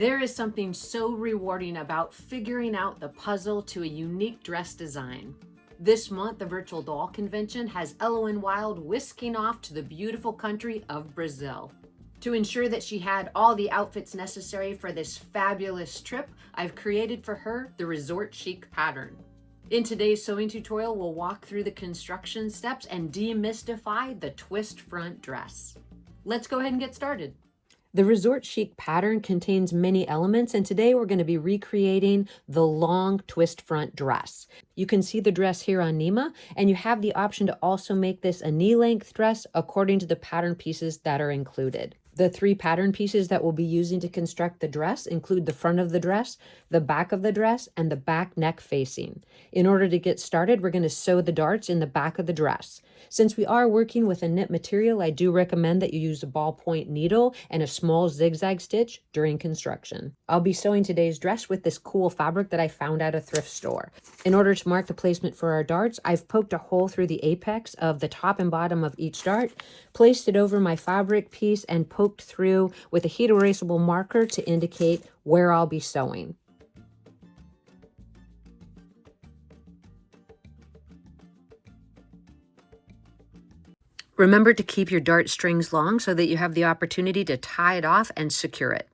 There is something so rewarding about figuring out the puzzle to a unique dress design. This month, the Virtual Doll Convention has Ellowyne Wilde whisking off to the beautiful country of Brazil. To ensure that she had all the outfits necessary for this fabulous trip, I've created for her the Resort Chic pattern. In today's sewing tutorial, we'll walk through the construction steps and demystify the twist front dress. Let's go ahead and get started. The Resort Chic pattern contains many elements, and today we're going to be recreating the long twist front dress. You can see the dress here on Nima, and you have the option to also make this a knee-length dress according to the pattern pieces that are included. The 3 pattern pieces that we'll be using to construct the dress include the front of the dress, the back of the dress, and the back neck facing. In order to get started, we're going to sew the darts in the back of the dress. Since we are working with a knit material, I do recommend that you use a ballpoint needle and a small zigzag stitch during construction. I'll be sewing today's dress with this cool fabric that I found at a thrift store. In order to mark the placement for our darts, I've poked a hole through the apex of the top and bottom of each dart, placed it over my fabric piece, and poked through with a heat erasable marker to indicate where I'll be sewing. Remember to keep your dart strings long so that you have the opportunity to tie it off and secure it.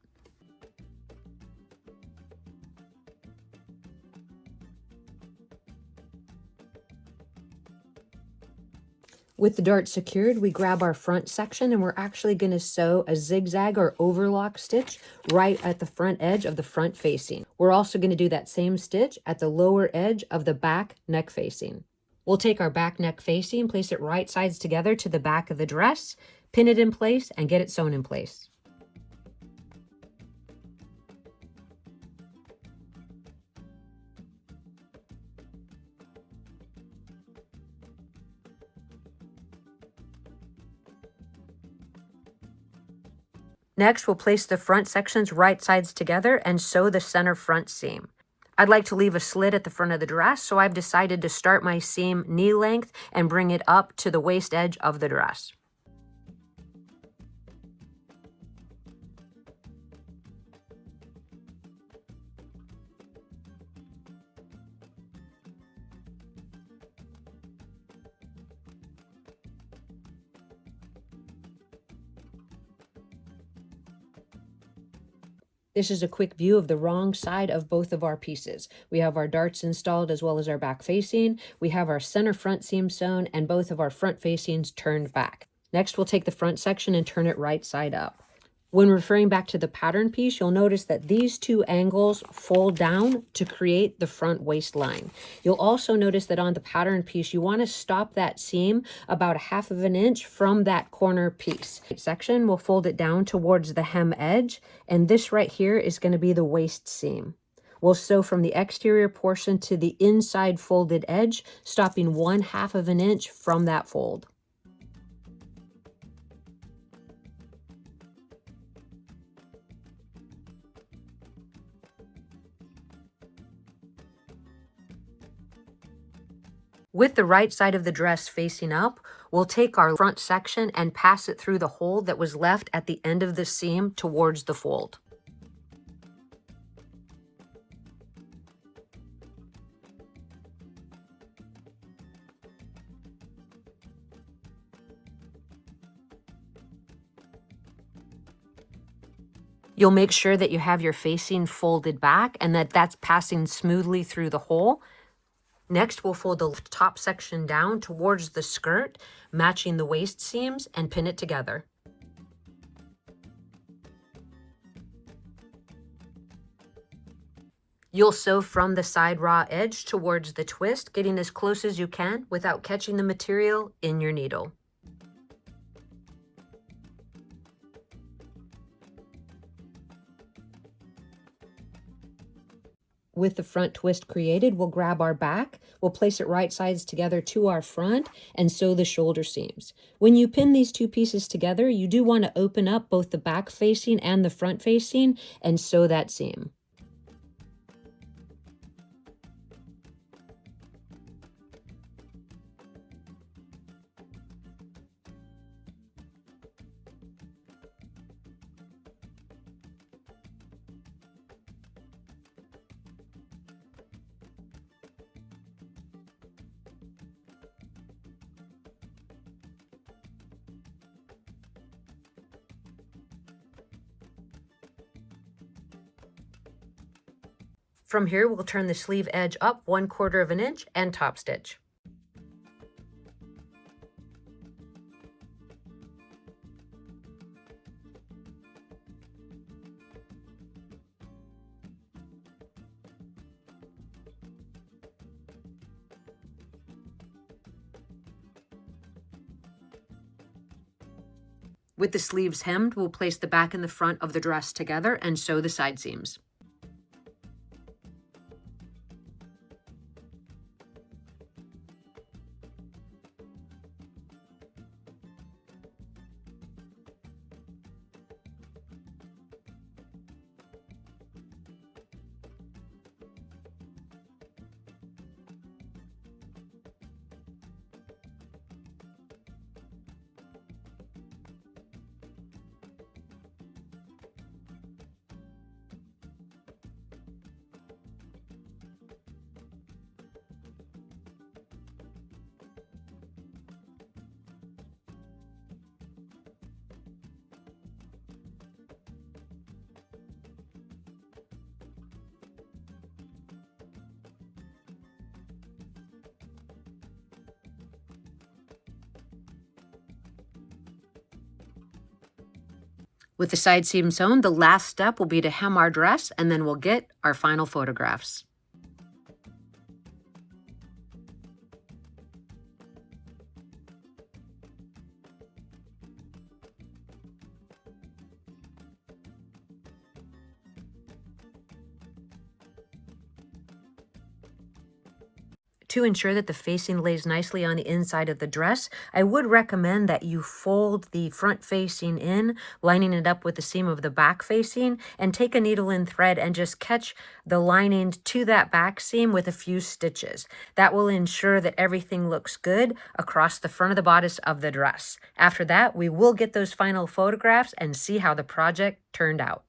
With the dart secured, we grab our front section and we're actually going to sew a zigzag or overlock stitch right at the front edge of the front facing. We're also going to do that same stitch at the lower edge of the back neck facing. We'll take our back neck facing, place it right sides together to the back of the dress, pin it in place, and get it sewn in place. Next, we'll place the front sections right sides together and sew the center front seam. I'd like to leave a slit at the front of the dress, so I've decided to start my seam knee length and bring it up to the waist edge of the dress. This is a quick view of the wrong side of both of our pieces. We have our darts installed as well as our back facing. We have our center front seam sewn and both of our front facings turned back. Next, we'll take the front section and turn it right side up. When referring back to the pattern piece, you'll notice that these 2 angles fold down to create the front waistline. You'll also notice that on the pattern piece, you want to stop that seam about 1/2 of an inch from that corner piece. Section, we'll fold it down towards the hem edge, and this right here is going to be the waist seam. We'll sew from the exterior portion to the inside folded edge, stopping 1/2 of an inch from that fold. With the right side of the dress facing up, we'll take our front section and pass it through the hole that was left at the end of the seam towards the fold. You'll make sure that you have your facing folded back and that that's passing smoothly through the hole. Next, we'll fold the top section down towards the skirt, matching the waist seams, and pin it together. You'll sew from the side raw edge towards the twist, getting as close as you can without catching the material in your needle. With the front twist created, we'll grab our back, we'll place it right sides together to our front, and sew the shoulder seams. When you pin these 2 pieces together, you do want to open up both the back facing and the front facing and sew that seam. From here, we'll turn the sleeve edge up 1/4 of an inch and top stitch. With the sleeves hemmed, we'll place the back and the front of the dress together and sew the side seams. With the side seam sewn, the last step will be to hem our dress, and then we'll get our final photographs. To ensure that the facing lays nicely on the inside of the dress, I would recommend that you fold the front facing in, lining it up with the seam of the back facing, and take a needle and thread and just catch the lining to that back seam with a few stitches. That will ensure that everything looks good across the front of the bodice of the dress. After that, we will get those final photographs and see how the project turned out.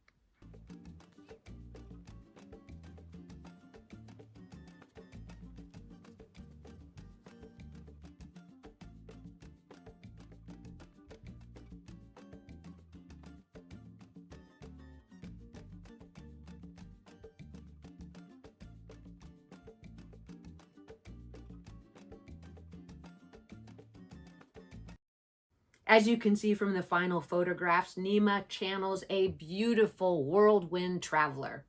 As you can see from the final photographs, Nima channels a beautiful whirlwind traveler.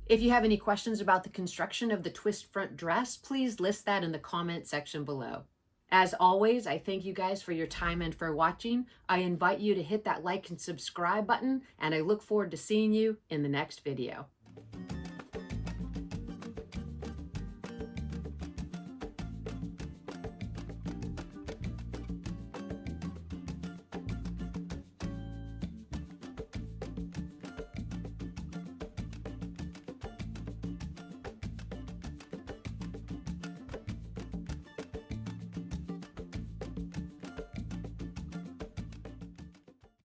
If you have any questions about the construction of the twist front dress, please list that in the comment section below. As always, I thank you guys for your time and for watching. I invite you to hit that like and subscribe button, and I look forward to seeing you in the next video.